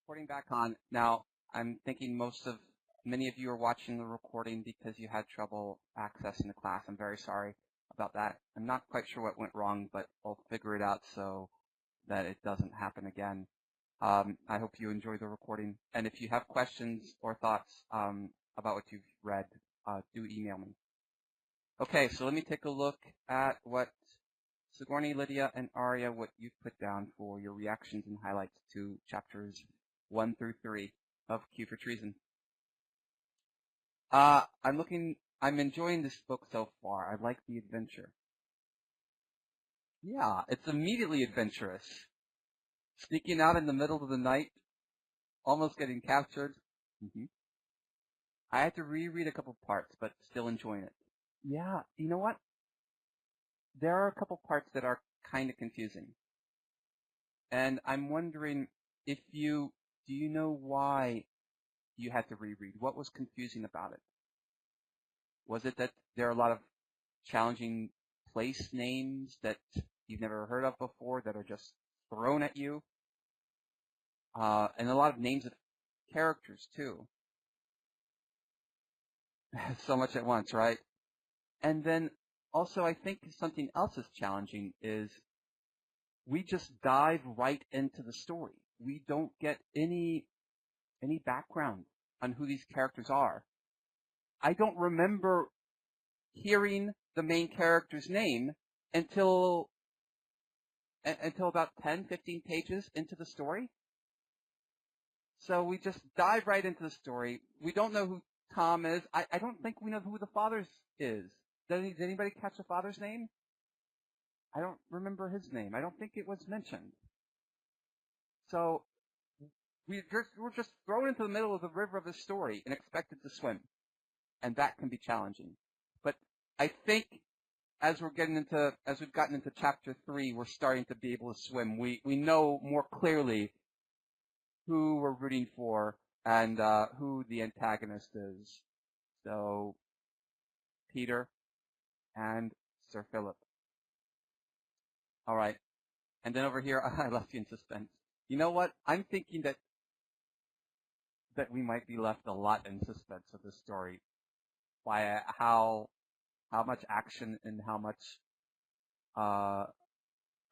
Recording back on. Now, I'm thinking many of you are watching the recording because you had trouble accessing the class. I'm very sorry about that. I'm not quite sure what went wrong, but I'll figure it out so that it doesn't happen again. I hope you enjoy the recording. And if you have questions or thoughts about what you've read, do email me. Okay, so let me take a look at what Sigourney, Lydia, and Arya, what you've put down for your reactions and highlights to chapters 1 through 3 of Q for Treason. I'm enjoying this book so far. I like the adventure. Yeah, it's immediately adventurous. Sneaking out in the middle of the night, almost getting captured. I had to reread a couple parts, but still enjoying it. Yeah, you know what? There are a couple parts that are kind of confusing. And I'm wondering do you know why you had to reread? What was confusing about it? Was it that there are a lot of challenging place names that you've never heard of before that are just thrown at you? And a lot of names of characters, too. So much at once, right? And then also I think something else is challenging is we just dive right into the story. We don't get any background on who these characters are. I don't remember hearing the main character's name until about 10, 15 pages into the story. So we just dive right into the story. We don't know who Tom is. I don't think we know who the father is. Did anybody catch the father's name? I don't remember his name. I don't think it was mentioned. So we're just thrown into the middle of the river of the story and expected to swim. And that can be challenging. But I think as we've gotten into chapter 3, we're starting to be able to swim. We know more clearly who we're rooting for and who the antagonist is. So Peter and Sir Philip. All right. And then over here, I left you in suspense. You know what? I'm thinking that we might be left a lot in suspense of this story by how much action and how much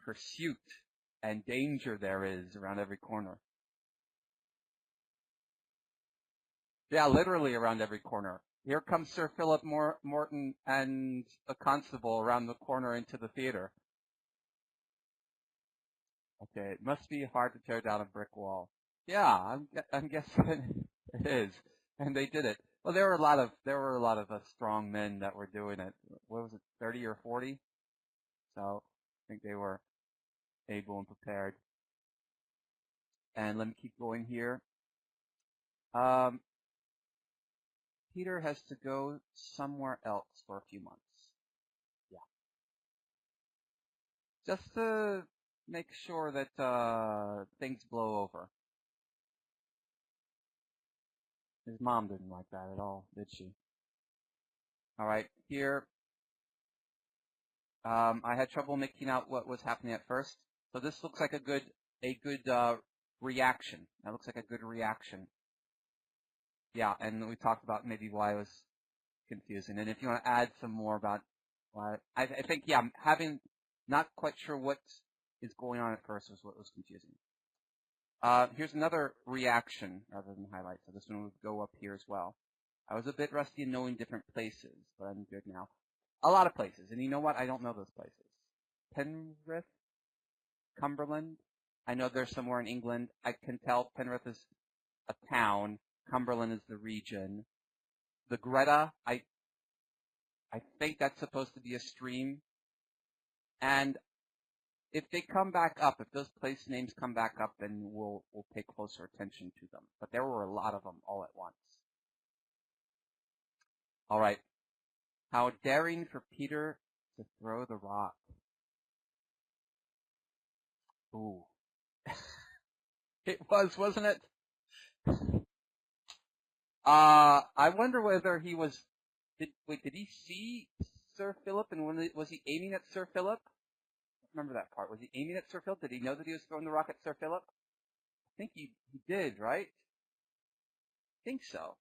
pursuit and danger there is around every corner. Yeah, literally around every corner. Here comes Sir Philip Morton and a constable around the corner into the theater. Okay, it must be hard to tear down a brick wall. Yeah, I'm guessing it is, and they did it. Well, there were a lot of strong men that were doing it. What was it, 30 or 40? So I think they were able and prepared. And let me keep going here. Peter has to go somewhere else for a few months. Yeah. Just to make sure that things blow over. His mom didn't like that at all, did she? All right, here. I had trouble making out what was happening at first. So this looks like a good reaction. That looks like a good reaction. Yeah, and we talked about maybe why it was confusing. And if you want to add some more about why, I think, yeah, having not quite sure what is going on at first was what was confusing. Here's another reaction rather than highlight. So this one would go up here as well. I was a bit rusty in knowing different places, but I'm good now. A lot of places. And you know what? I don't know those places. Penrith? Cumberland? I know there's somewhere in England. I can tell Penrith is a town. Cumberland is the region. The Greta, I think that's supposed to be a stream. And if they come back up, if those place names come back up, then we'll pay closer attention to them. But there were a lot of them all at once. All right. How daring for Peter to throw the rock. Ooh. It was, wasn't it? I wonder whether he was. Did he see Sir Philip, and was he aiming at Sir Philip? Remember that part? Was he aiming at Sir Philip? Did he know that he was throwing the rock at Sir Philip? think he did, right? I think so.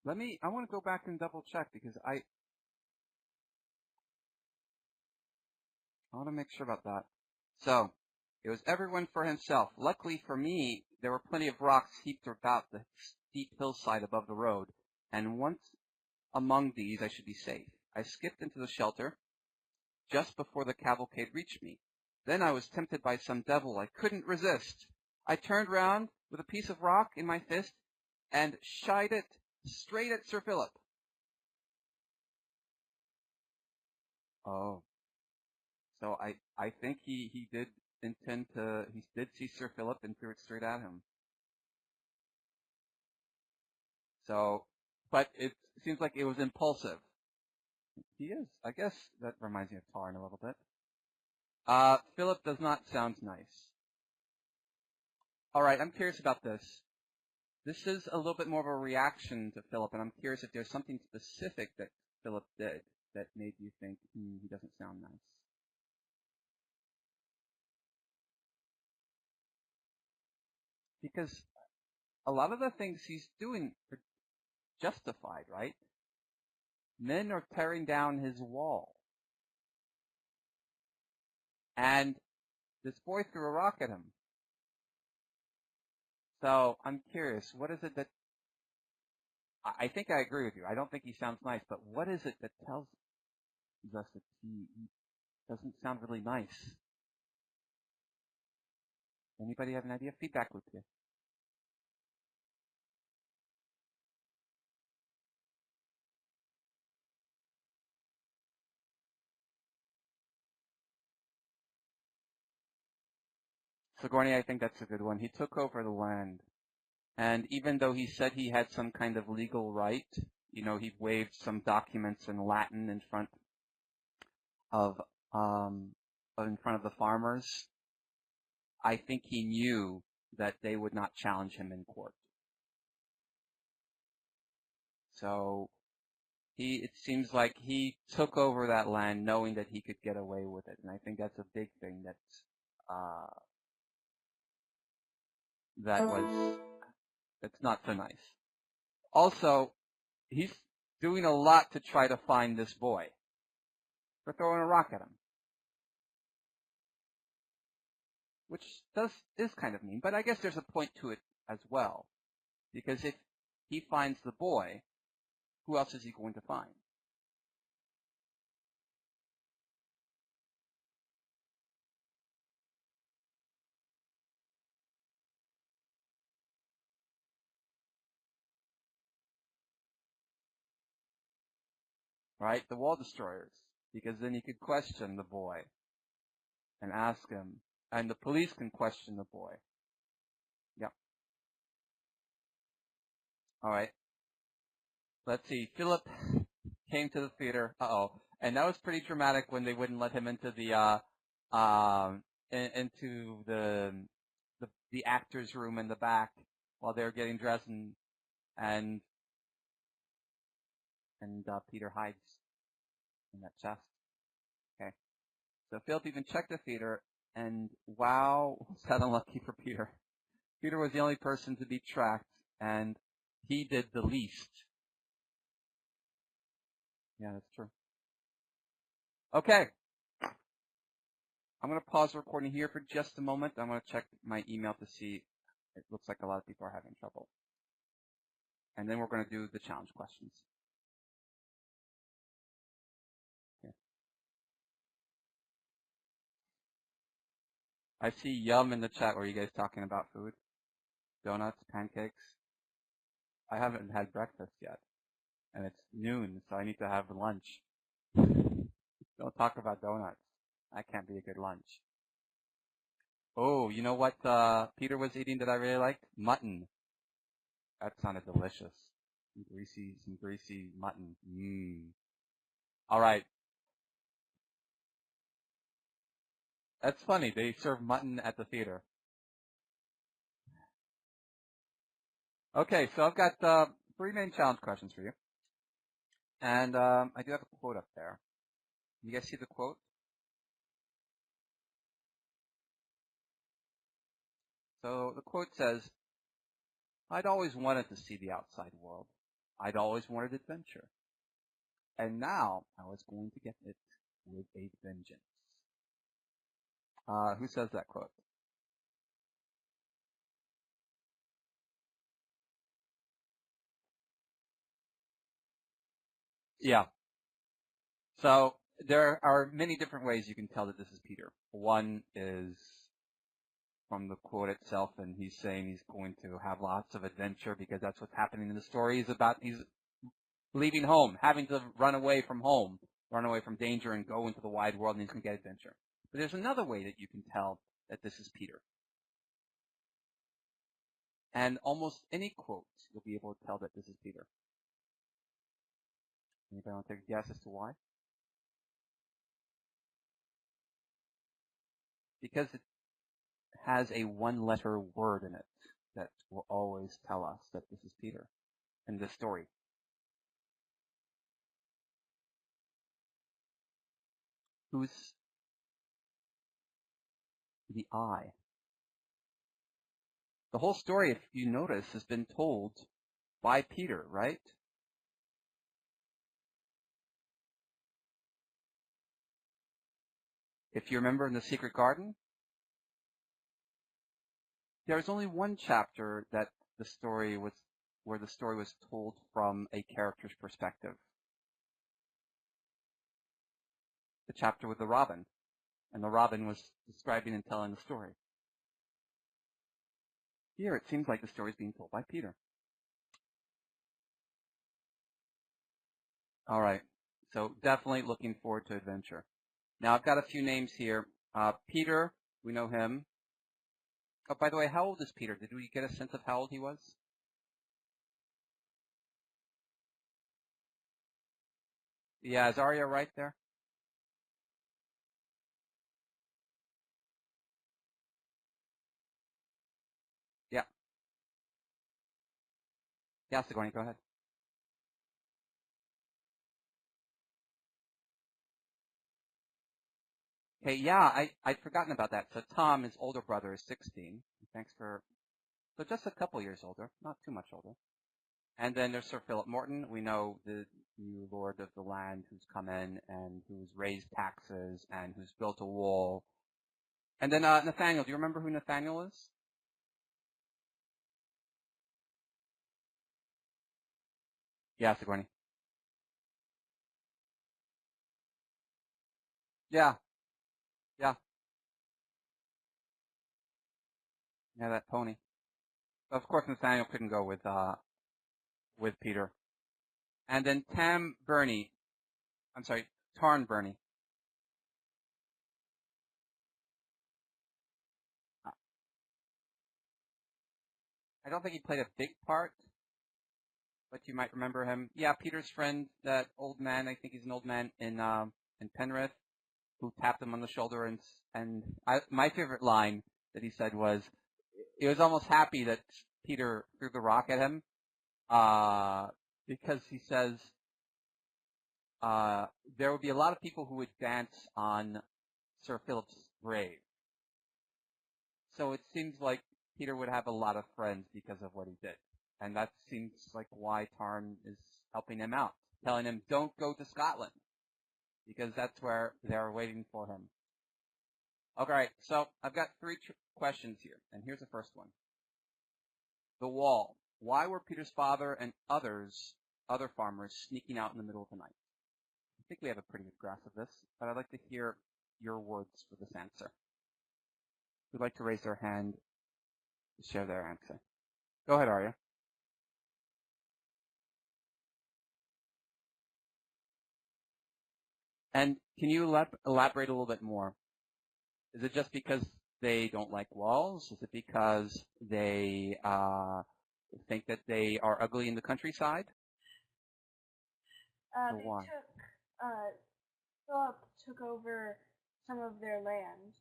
I want to go back and double check because I want to make sure about that. So, it was everyone for himself. Luckily for me, there were plenty of rocks heaped about the steep hillside above the road, and once among these I should be safe. I skipped into the shelter just before the cavalcade reached me. Then I was tempted by some devil I couldn't resist. I turned round with a piece of rock in my fist and shied it straight at Sir Philip. Oh. So I think he did intend to, he did see Sir Philip and threw it straight at him. So, but it seems like it was impulsive. He is. I guess that reminds me of Tarn a little bit. Philip does not sound nice. All right, I'm curious about this. This is a little bit more of a reaction to Philip, and I'm curious if there's something specific that Philip did that made you think, he doesn't sound nice. Because a lot of the things he's doing are justified, right? Men are tearing down his wall. And this boy threw a rock at him. So I'm curious, what is it that, I think I agree with you. I don't think he sounds nice, but what is it that tells us that he doesn't sound really nice? Anybody have an idea? Feedback loop here. Sigourney, I think that's a good one. He took over the land. And even though he said he had some kind of legal right, he waved some documents in Latin in front of the farmers, I think he knew that they would not challenge him in court. So it seems like he took over that land knowing that he could get away with it. And I think that's a big thing that's not so nice. Also, he's doing a lot to try to find this boy for throwing a rock at him, which is kind of mean, but I guess there's a point to it as well, because if he finds the boy, who else is he going to find? Right? The Wall Destroyers, because then he could question the boy and ask him, and the police can question the boy. Yep. All right. Let's see. Philip came to the theater. And that was pretty dramatic when they wouldn't let him into into the actors' room in the back while they were getting dressed, and Peter hides in that chest. Okay. So Philip even checked the theater, and wow, was that unlucky for Peter. Peter was the only person to be tracked, and he did the least. Yeah, that's true. Okay. I'm going to pause the recording here for just a moment. I'm going to check my email to see. It looks like a lot of people are having trouble. And then we're going to do the challenge questions. Okay. I see yum in the chat. Were you guys talking about food? Donuts, pancakes? I haven't had breakfast yet. And it's noon, so I need to have lunch. Don't talk about donuts. That can't be a good lunch. Oh, you know what Peter was eating that I really liked? Mutton. That sounded delicious. Some greasy mutton. All right. That's funny. They serve mutton at the theater. Okay, so I've got 3 main challenge questions for you. And I do have a quote up there. You guys see the quote? So the quote says, "I'd always wanted to see the outside world. I'd always wanted adventure. And now I was going to get it with a vengeance." Who says that quote? Yeah. So there are many different ways you can tell that this is Peter. One is from the quote itself, and he's saying he's going to have lots of adventure because that's what's happening in the story. He's leaving home, having to run away from home, run away from danger, and go into the wide world, and he's going to get adventure. But there's another way that you can tell that this is Peter. And almost any quote, you'll be able to tell that this is Peter. Anybody want to take a guess as to why? Because it has a one-letter word in it that will always tell us that this is Peter in this story. Who's the I? The whole story, if you notice, has been told by Peter, right? If you remember in the Secret Garden, there's only one chapter that where the story was told from a character's perspective. The chapter with the robin, and the robin was describing and telling the story. Here, it seems like the story is being told by Peter. All right, so definitely looking forward to adventure. Now, I've got a few names here. Peter, we know him. Oh, by the way, how old is Peter? Did we get a sense of how old he was? Yeah, is Arya right there? Yeah. Yeah, Sigourney, go ahead. Okay, yeah, I'd forgotten about that. So Tom, his older brother, is 16. Thanks for, so just a couple years older, not too much older. And then there's Sir Philip Morton. We know the new lord of the land who's come in and who's raised taxes and who's built a wall. And then Nathaniel, do you remember who Nathaniel is? Yeah, Sigourney. Yeah, yeah, yeah, that pony. Of course, Nathaniel couldn't go with Peter. And then Tam Burney. I'm sorry, Tarn Burney. I don't think he played a big part, but you might remember him. Yeah, Peter's friend, that old man. I think he's an old man in Penrith, who tapped him on the shoulder, my favorite line that he said was, he was almost happy that Peter threw the rock at him, because he says there would be a lot of people who would dance on Sir Philip's grave. So it seems like Peter would have a lot of friends because of what he did. And that seems like why Tarn is helping him out, telling him, don't go to Scotland, because that's where they're waiting for him. Okay, right, so I've got three questions here, and here's the first one. The wall. Why were Peter's father and other farmers, sneaking out in the middle of the night? I think we have a pretty good grasp of this, but I'd like to hear your words for this answer. Who'd like to raise their hand to share their answer? Go ahead, Arya. And can you elaborate a little bit more? Is it just because they don't like walls? Is it because they think that they are ugly in the countryside? Or They why? Philip took over some of their land.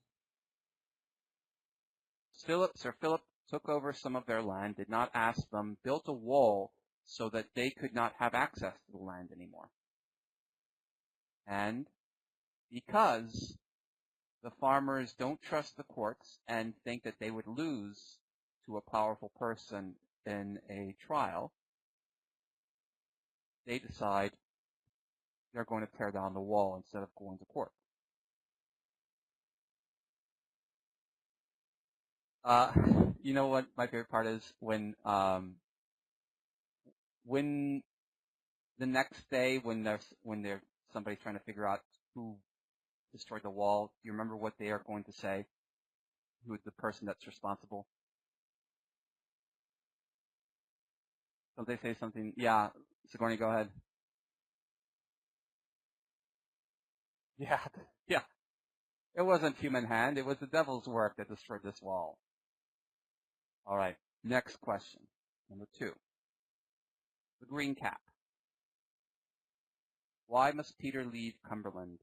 Sir Philip took over some of their land, did not ask them, built a wall so that they could not have access to the land anymore. And because the farmers don't trust the courts and think that they would lose to a powerful person in a trial, they decide they're going to tear down the wall instead of going to court. You know what my favorite part is? When the next day, when there's somebody trying to figure out who destroyed the wall, do you remember what they are going to say? Who is the person that's responsible? So they say something. Yeah, Sigourney, go ahead. Yeah, yeah. It wasn't human hand. It was the devil's work that destroyed this wall. All right. Next question. Number 2. The green cap. Why must Peter leave Cumberland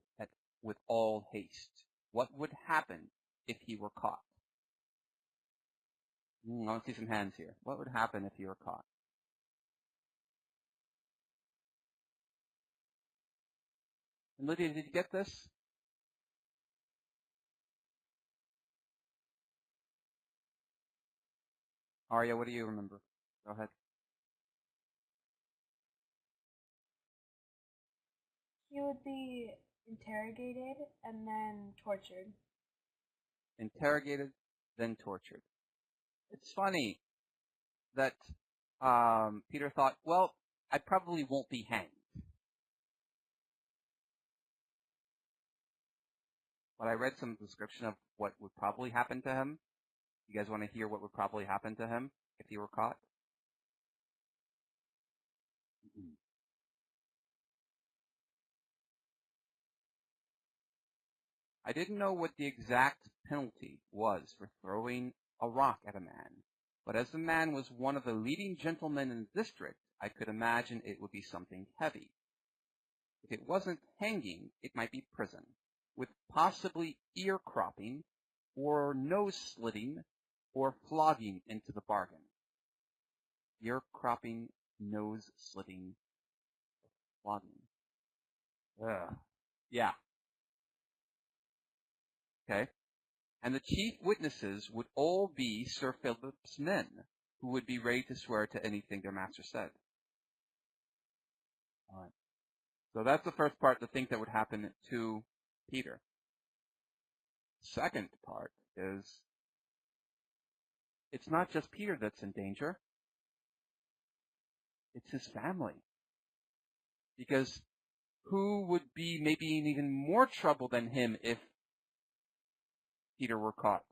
with all haste? What would happen if he were caught? I want to see some hands here. What would happen if he were caught? And Lydia, did you get this? Arya, what do you remember? Go ahead. He would be interrogated and then tortured. Interrogated, then tortured. It's funny that Peter thought, well, I probably won't be hanged. But I read some description of what would probably happen to him. You guys want to hear what would probably happen to him if he were caught? I didn't know what the exact penalty was for throwing a rock at a man, but as the man was one of the leading gentlemen in the district, I could imagine it would be something heavy. If it wasn't hanging, it might be prison, with possibly ear cropping, or nose slitting, or flogging into the bargain. Ear cropping, nose slitting, flogging. Ugh. Yeah. Okay. And the chief witnesses would all be Sir Philip's men, who would be ready to swear to anything their master said. All right. So that's the first part, the thing that would happen to Peter. Second part is, it's not just Peter that's in danger. It's his family. Because who would be maybe in even more trouble than him if Peter were caught?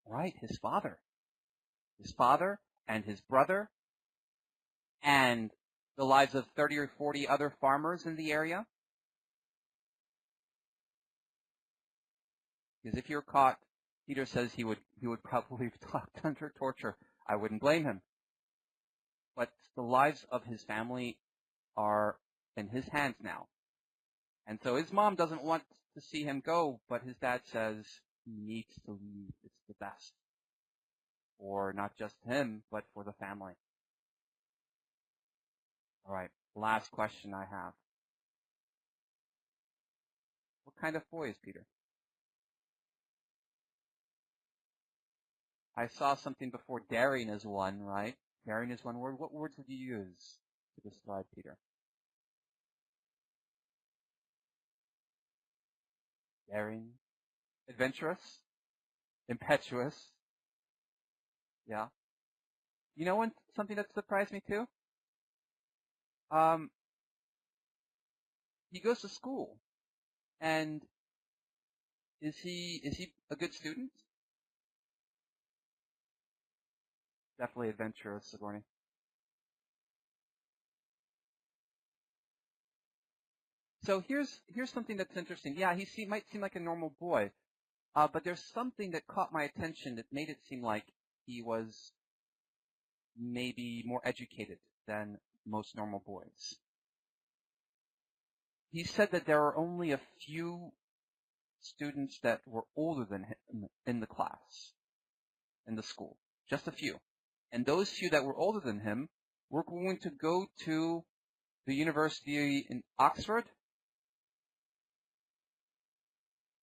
Right, his father. His father and his brother and the lives of 30 or 40 other farmers in the area. Because if you're caught, Peter says he would probably be talked under torture. I wouldn't blame him. But the lives of his family are in his hands now. And so his mom doesn't want to see him go, but his dad says he needs to leave. It's the best. For not just him, but for the family. All right, last question I have. What kind of boy is Peter? I saw something before. Daring is one, right? Daring is one word. What words would you use to describe Peter? Daring, adventurous, impetuous. Yeah. You know something that surprised me too? He goes to school, and is he a good student? Definitely adventurous, Sigourney. So here's something that's interesting. Yeah, might seem like a normal boy, but there's something that caught my attention that made it seem like he was maybe more educated than most normal boys. He said that there are only a few students that were older than him in the class, in the school. just a few. And those few that were older than him were going to go to the university in Oxford.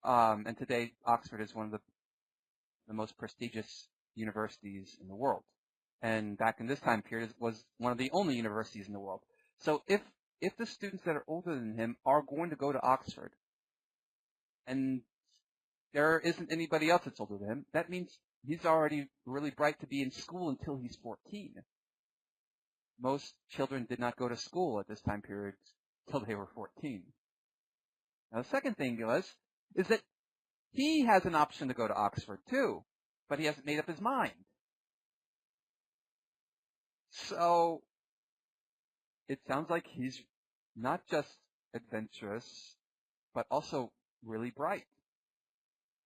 And today, Oxford is one of the most prestigious universities in the world. And back in this time period, it was one of the only universities in the world. So if the students that are older than him are going to go to Oxford, and there isn't anybody else that's older than him, that means he's already really bright to be in school until he's 14. Most children did not go to school at this time period until they were 14. Now the second thing is that he has an option to go to Oxford too, but he hasn't made up his mind. So it sounds like he's not just adventurous, but also really bright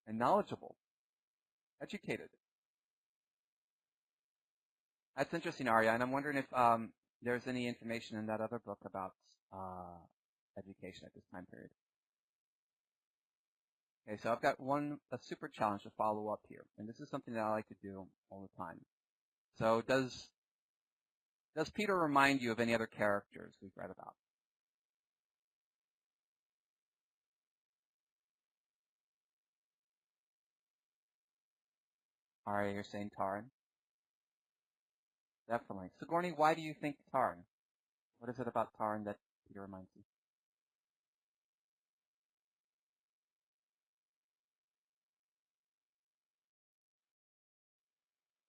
and knowledgeable, educated. That's interesting, Arya, and I'm wondering if there's any information in that other book about education at this time period. Okay, so I've got a super challenge to follow up here, and this is something that I like to do all the time. So does Peter remind you of any other characters we've read about? Arya, you're saying Taran? Definitely. Sigourney, why do you think Taran? What is it about Taran that Peter reminds you?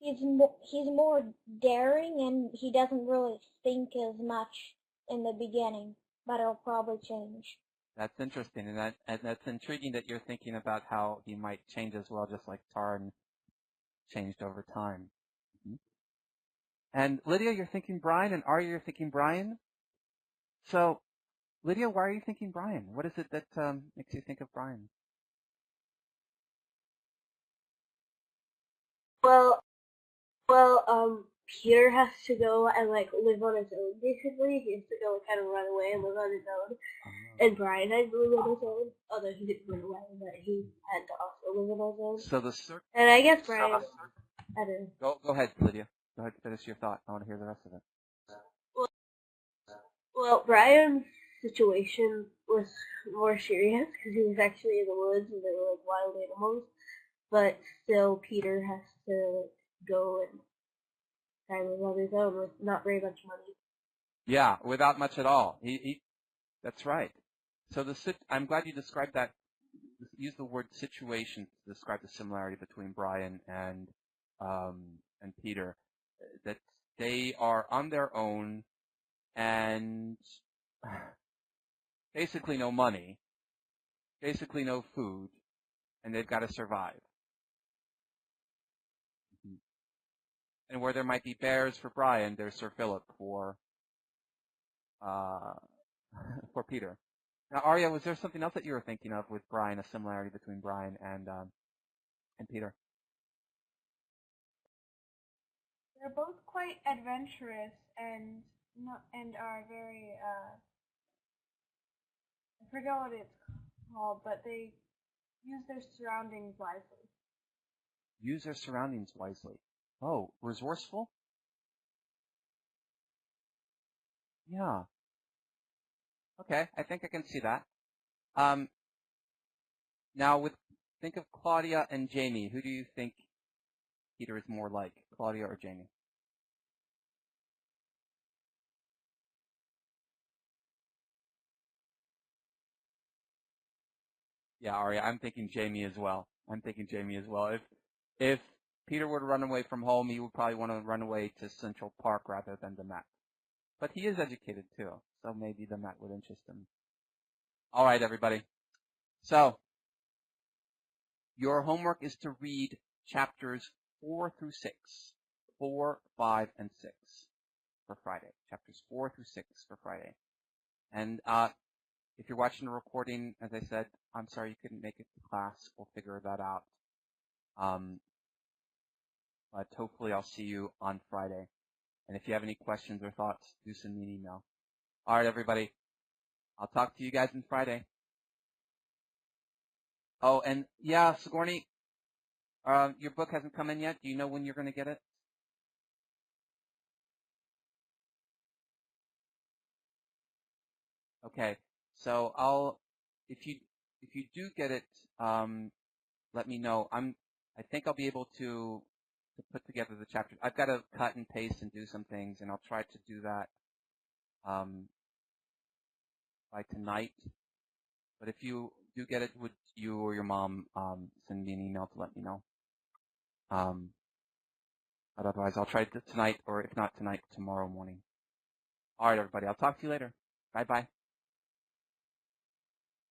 He's more daring, and he doesn't really think as much in the beginning, but it'll probably change. That's interesting, and that's intriguing that you're thinking about how he might change as well, just like Taran changed over time. Mm-hmm. And Lydia, you're thinking Brian, and Arya, you're thinking Brian. So, Lydia, why are you thinking Brian? What is it that makes you think of Brian? Well, Peter has to go and live on his own. Basically, he has to go and kind of run away and live on his own. And Brian had to live on his own, although he didn't run away, but he had to also live on his own. So and I guess Brian, I don't know. Go ahead, Lydia. Go ahead, finish your thought. I want to hear the rest of it. Well, Brian's situation was more serious because he was actually in the woods and there were wild animals, but still Peter has to go and kind of live on his own with not very much money. Yeah, without much at all. That's right. So I'm glad you described that. Use the word situation to describe the similarity between Brian and Peter. That they are on their own and basically no money, basically no food, and they've got to survive. Mm-hmm. And where there might be bears for Brian, there's Sir Philip for Peter. Now, Arya, was there something else that you were thinking of with Brian, a similarity between Brian and Peter? They're both quite adventurous and are very I forget what it's called, but they use their surroundings wisely. Use their surroundings wisely. Oh, resourceful? Yeah. Okay, I think I can see that. Now, think of Claudia and Jamie. Who do you think Peter is more like, Claudia or Jamie? Yeah, Arya, I'm thinking Jamie as well. If Peter were to run away from home, he would probably want to run away to Central Park rather than the Met. But he is educated too, so maybe the Met would interest him. All right, everybody. So, your homework is to read chapters 4 through 6. 4, 5, and 6 for Friday. Chapters 4 through 6 for Friday. And if you're watching the recording, as I said, I'm sorry you couldn't make it to class. We'll figure that out. But hopefully I'll see you on Friday. And if you have any questions or thoughts, do send me an email. All right, everybody. I'll talk to you guys on Friday. Oh, and yeah, Sigourney, your book hasn't come in yet. Do you know when you're going to get it? Okay. So if you do get it, let me know. I think I'll be able to put together the chapter. I've got to cut and paste and do some things, and I'll try to do that by tonight. But if you do get it, would you or your mom send me an email to let me know? But otherwise, I'll try it tonight, or if not tonight, tomorrow morning. All right, everybody. I'll talk to you later. Bye-bye.